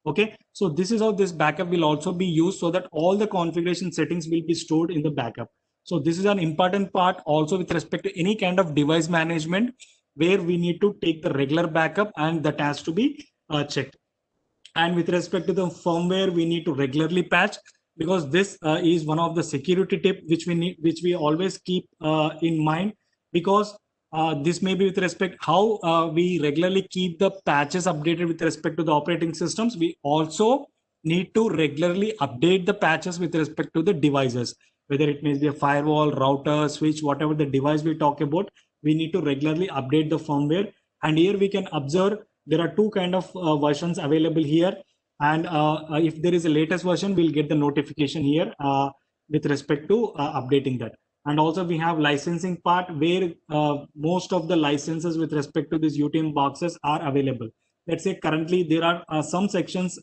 Okay, so this is how this backup will also be used, so that all the configuration settings will be stored in the backup. So this is an important part also with respect to any kind of device management, where we need to take the regular backup, and that has to be checked. And with respect to the firmware, we need to regularly patch, because this is one of the security tip which we always keep in mind, because this may be with respect how we regularly keep the patches updated with respect to the operating systems. We also need to regularly update the patches with respect to the devices, whether it may be a firewall, router, switch, whatever the device we talk about. We need to regularly update the firmware. And here we can observe there are two kind of versions available here. And if there is a latest version, we'll get the notification here with respect to updating that. And also we have licensing part, where most of the licenses with respect to these UTM boxes are available. Let's say currently there are some sections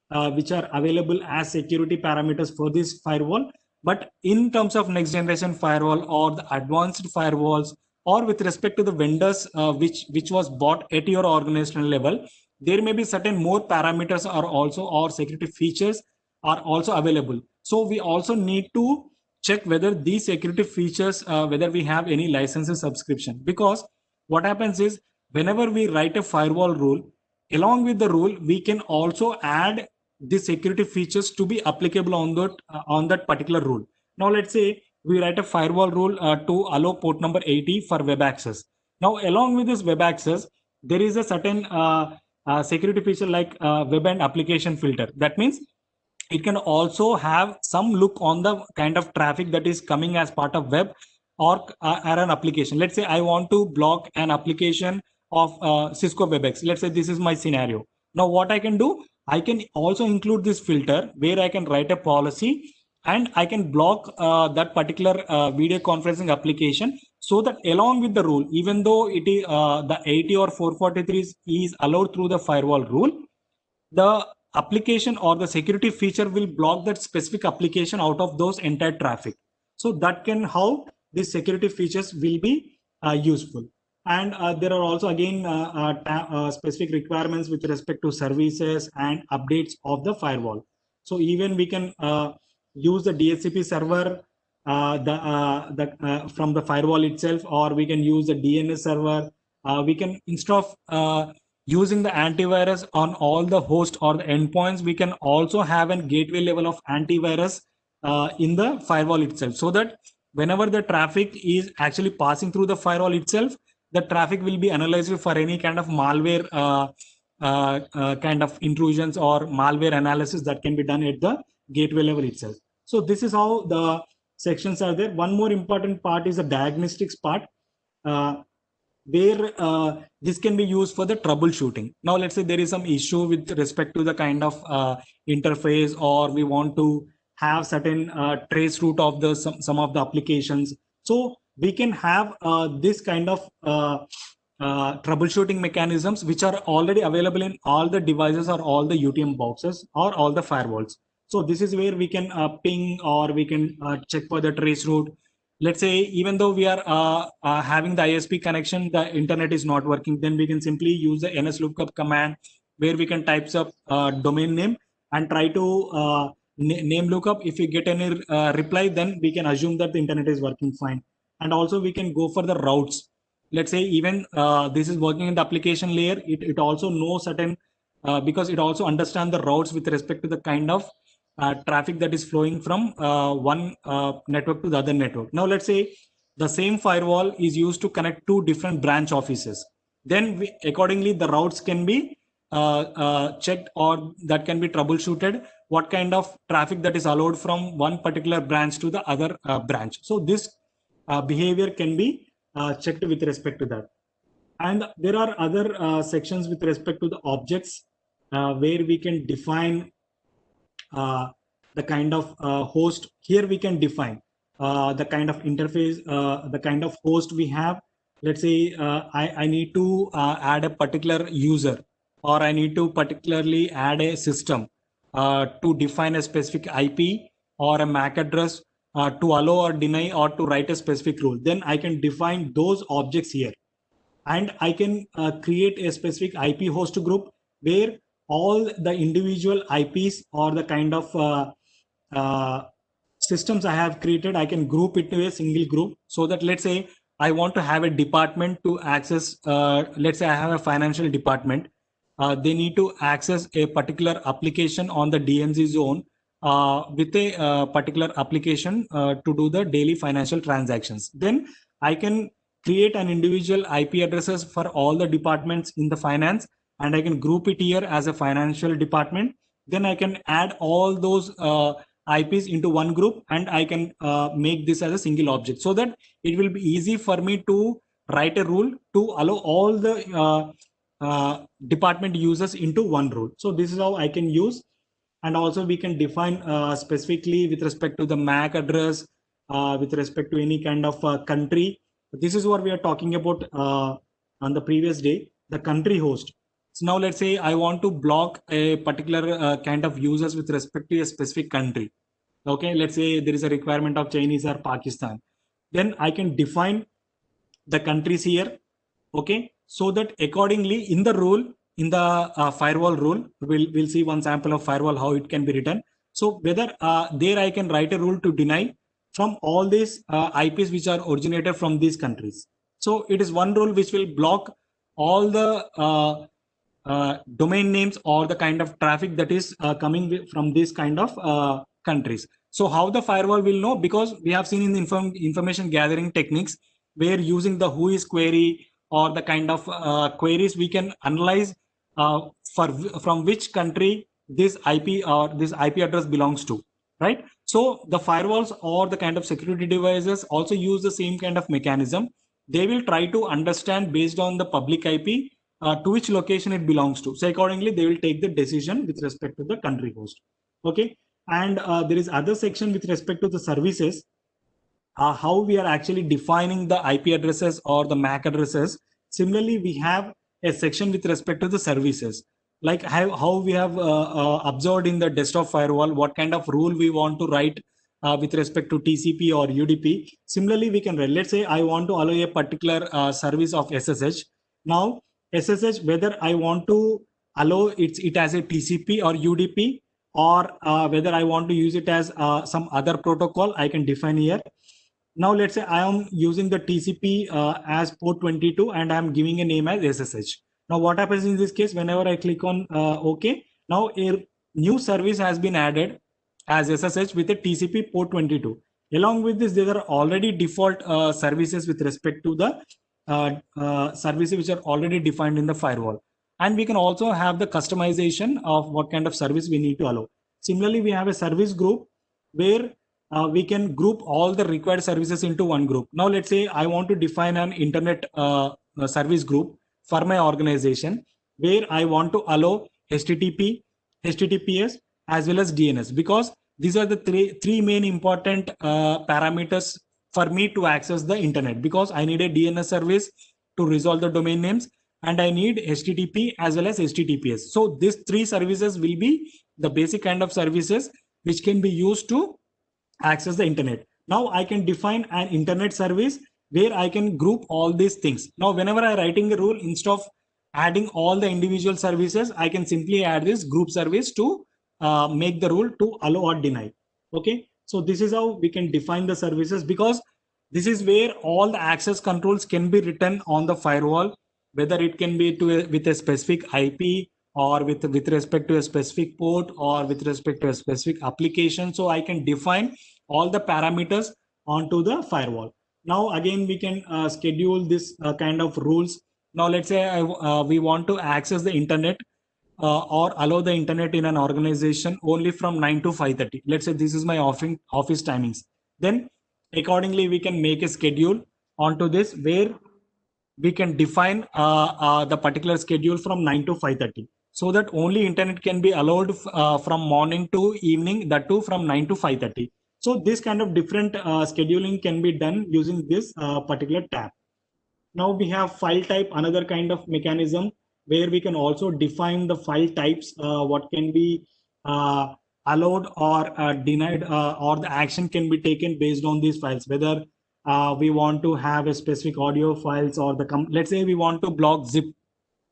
which are available as security parameters for this firewall. But in terms of next generation firewall or the advanced firewalls, or with respect to the vendors which was bought at your organizational level, there may be certain more parameters are also, or security features are also available. So we also need to check whether these security features, whether we have any licenses subscription. Because what happens is, whenever we write a firewall rule, along with the rule we can also add the security features to be applicable on that particular rule. Now let's say we write a firewall rule to allow port number 80 for web access. Now along with this web access, there is a certain security feature like web and application filter. That means it can also have some look on the kind of traffic that is coming as part of web or an application. Let's say I want to block an application of Cisco WebEx. Let's say this is my scenario. Now what I can do, I can also include this filter where I can write a policy, and I can block that particular video conferencing application, so that along with the rule, even though it is the 80 or 443 is allowed through the firewall rule, the application or the security feature will block that specific application out of those entire traffic. So that can how these security features will be useful. And there are also again specific requirements with respect to services and updates of the firewall. So even we can use the DHCP server from the firewall itself, or we can use the DNS server. We can, instead of using the antivirus on all the hosts or the endpoints, we can also have a gateway level of antivirus in the firewall itself, so that whenever the traffic is actually passing through the firewall itself, the traffic will be analyzed for any kind of malware kind of intrusions or malware analysis that can be done at the gateway level itself. So this is how the sections are there. One more important part is the diagnostics part, where this can be used for the troubleshooting. Now let's say there is some issue with respect to the kind of interface, or we want to have certain trace route of the some of the applications. So we can have this kind of troubleshooting mechanisms which are already available in all the devices or all the UTM boxes or all the firewalls. So this is where we can ping, or we can check for the trace route. Let's say even though we are having the ISP connection, the internet is not working, then we can simply use the NSLOOKUP command, where we can type up domain name and try to name lookup. If we get any reply, then we can assume that the internet is working fine. And also we can go for the routes. Let's say even this is working in the application layer, it also knows certain because it also understands the routes with respect to the kind of traffic that is flowing from one network to the other network. Now let's say the same firewall is used to connect two different branch offices. Then accordingly the routes can be checked, or that can be troubleshooted, what kind of traffic that is allowed from one particular branch to the other branch. So this behavior can be checked with respect to that. And there are other sections with respect to the objects, where we can define the kind of host. Here we can define the kind of interface, the kind of host we have. Let's say I need to add a particular user, or I need to particularly add a system to define a specific IP or a MAC address to allow or deny, or to write a specific rule. Then I can define those objects here, and I can create a specific IP host group, where all the individual IPs or the kind of systems I have created, I can group it to a single group, so that let's say I want to have a department to access, let's say I have a financial department. They need to access a particular application on the DMZ zone with a particular application to do the daily financial transactions. Then I can create an individual IP addresses for all the departments in the finance, and I can group it here as a financial department. Then I can add all those IPs into one group, and I can make this as a single object, so that it will be easy for me to write a rule to allow all the department users into one rule. So this is how I can use. And also we can define specifically with respect to the MAC address, with respect to any kind of country. This is what we are talking about on the previous day, the country host. So now let's say I want to block a particular kind of users with respect to a specific country. Okay, let's say there is a requirement of Chinese or Pakistan. Then I can define the countries here. Okay, so that accordingly in the rule, in the firewall rule, we'll see one sample of firewall, how it can be written. So whether there I can write a rule to deny from all these IPs which are originated from these countries. So it is one rule which will block all the domain names or the kind of traffic that is coming from these kind of countries. So how the firewall will know? Because we have seen in the information gathering techniques, where using the whois query or the kind of queries, we can analyze from which country this IP or this IP address belongs to, right? So the firewalls or the kind of security devices also use the same kind of mechanism. They will try to understand based on the public IP to which location it belongs to. So accordingly, they will take the decision with respect to the country host. Okay, and there is other section with respect to the services. How we are actually defining the IP addresses or the MAC addresses. Similarly, we have a section with respect to the services, like how we have observed in the desktop firewall, what kind of rule we want to write with respect to TCP or UDP. Similarly, we can write, let's say I want to allow a particular service of SSH. Now, SSH, whether I want to allow it as a TCP or UDP, or whether I want to use it as some other protocol, I can define here. Now let's say I am using the TCP as port 22 and I'm giving a name as SSH. Now what happens in this case, whenever I click on OK, now a new service has been added as SSH with a TCP port 22. Along with this, there are already default services with respect to the services which are already defined in the firewall. And we can also have the customization of what kind of service we need to allow. Similarly, we have a service group where we can group all the required services into one group. Now, let's say I want to define an internet service group for my organization, where I want to allow HTTP, HTTPS, as well as DNS, because these are the three main important parameters for me to access the internet, because I need a DNS service to resolve the domain names, and I need HTTP as well as HTTPS. So these three services will be the basic kind of services which can be used to access the internet. Now I can define an internet service where I can group all these things. Now, whenever I writing a rule, instead of adding all the individual services, I can simply add this group service to make the rule to allow or deny. Okay, so this is how we can define the services, because this is where all the access controls can be written on the firewall, whether it can be with a specific IP, or with respect to a specific port, or with respect to a specific application. So I can define all the parameters onto the firewall. Now again, we can schedule this kind of rules. Now let's say we want to access the internet or allow the internet in an organization only from 9 to 5:30. Let's say this is my office timings. Then accordingly, we can make a schedule onto this, where we can define the particular schedule from 9 to 5:30, so that only internet can be allowed from morning to evening, that too from 9 to 5:30. So this kind of different scheduling can be done using this particular tab. Now we have file type, another kind of mechanism where we can also define the file types, what can be allowed or denied, or the action can be taken based on these files, whether we want to have a specific audio files, or let's say we want to block zip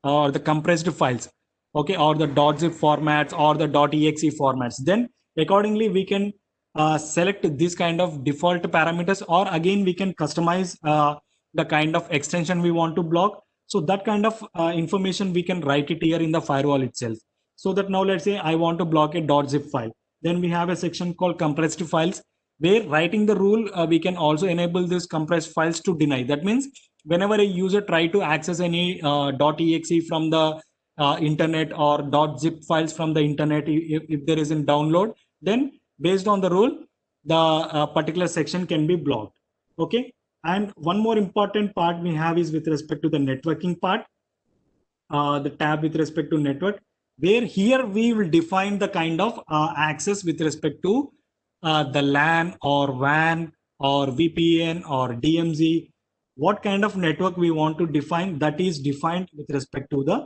or the compressed files. okay, or the .zip formats or the .exe formats. Then accordingly we can select this kind of default parameters, or again we can customize the kind of extension we want to block. So that kind of information we can write it here in the firewall itself. So that now let's say I want to block a .zip file. Then we have a section called compressed files, where writing the rule we can also enable this compressed files to deny. That means whenever a user try to access any .exe from the internet or .zip files from the internet, if there is a download, then based on the rule, the particular section can be blocked. Okay. And one more important part we have is with respect to the networking part, the tab with respect to network, where here we will define the kind of access with respect to the LAN or WAN or VPN or DMZ, what kind of network we want to define, that is defined with respect to the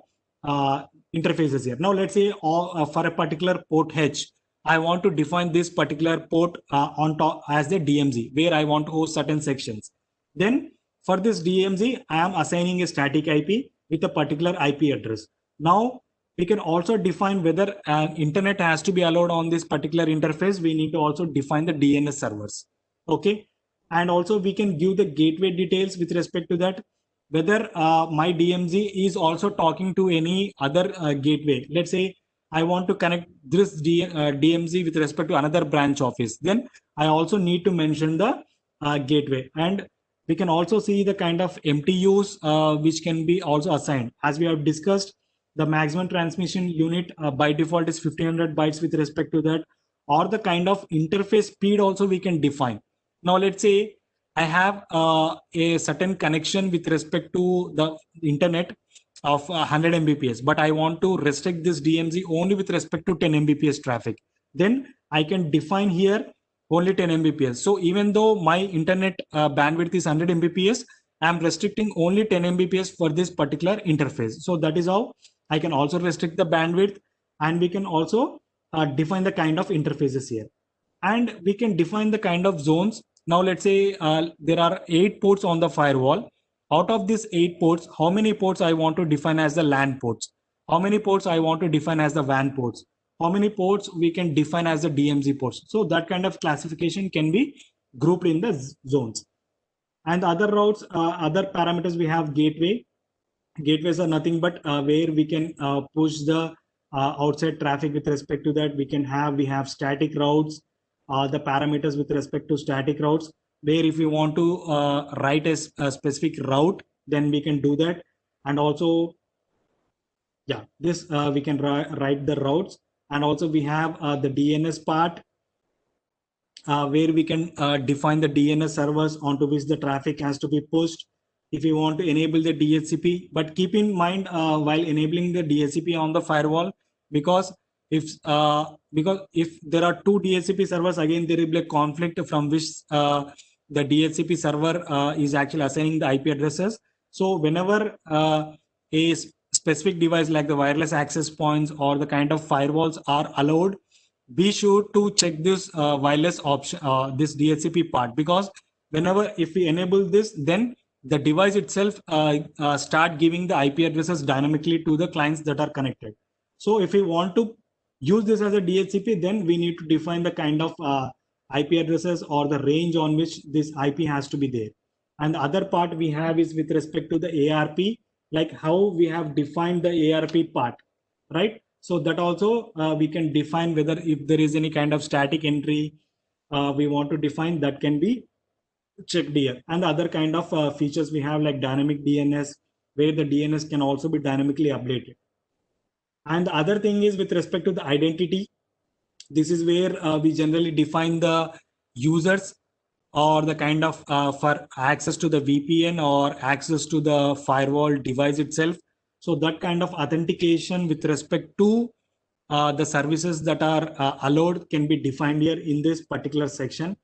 interfaces here. Now let's say for a particular port H, I want to define this particular port on top as the DMZ, where I want to host certain sections. Then for this DMZ, I am assigning a static IP with a particular IP address. Now we can also define whether internet has to be allowed on this particular interface. We need to also define the DNS servers. Okay. And also we can give the gateway details with respect to that, whether my DMZ is also talking to any other gateway. Let's say I want to connect this DMZ with respect to another branch office. Then I also need to mention the gateway. And we can also see the kind of MTUs which can be also assigned. As we have discussed, the maximum transmission unit by default is 1500 bytes with respect to that, or the kind of interface speed also we can define. Now let's say I have a certain connection with respect to the internet of 100 Mbps, but I want to restrict this DMZ only with respect to 10 Mbps traffic. Then I can define here only 10 Mbps. So even though my internet bandwidth is 100 Mbps, I'm restricting only 10 Mbps for this particular interface. So that is how I can also restrict the bandwidth, and we can also define the kind of interfaces here. And we can define the kind of zones. Now let's say there are 8 ports on the firewall. Out of these 8 ports, how many ports I want to define as the LAN ports? How many ports I want to define as the WAN ports? How many ports we can define as the DMZ ports? So that kind of classification can be grouped in the zones. And other routes, other parameters, we have gateway. Gateways are nothing but where we can push the outside traffic. With respect to that, we have static routes, the parameters with respect to static routes, where if we want to write a specific route, then we can do that. And also, yeah, this we can write the routes. And also we have the DNS part, where we can define the DNS servers onto which the traffic has to be pushed if you want to enable the DHCP. But keep in mind while enabling the DHCP on the firewall, because if there are 2 DHCP servers, again there will be a conflict from which the DHCP server is actually assigning the IP addresses. So whenever a specific device like the wireless access points or the kind of firewalls are allowed, be sure to check this wireless option, this DHCP part, because whenever if we enable this, then the device itself start giving the IP addresses dynamically to the clients that are connected. So if we want to use this as a DHCP, then we need to define the kind of IP addresses or the range on which this IP has to be there. And the other part we have is with respect to the ARP, like how we have defined the ARP part, right? So that also we can define whether if there is any kind of static entry we want to define, that can be checked here. And the other kind of features we have like dynamic DNS, where the DNS can also be dynamically updated. And the other thing is with respect to the identity, this is where we generally define the users or the kind of for access to the VPN or access to the firewall device itself. So that kind of authentication with respect to the services that are allowed can be defined here in this particular section.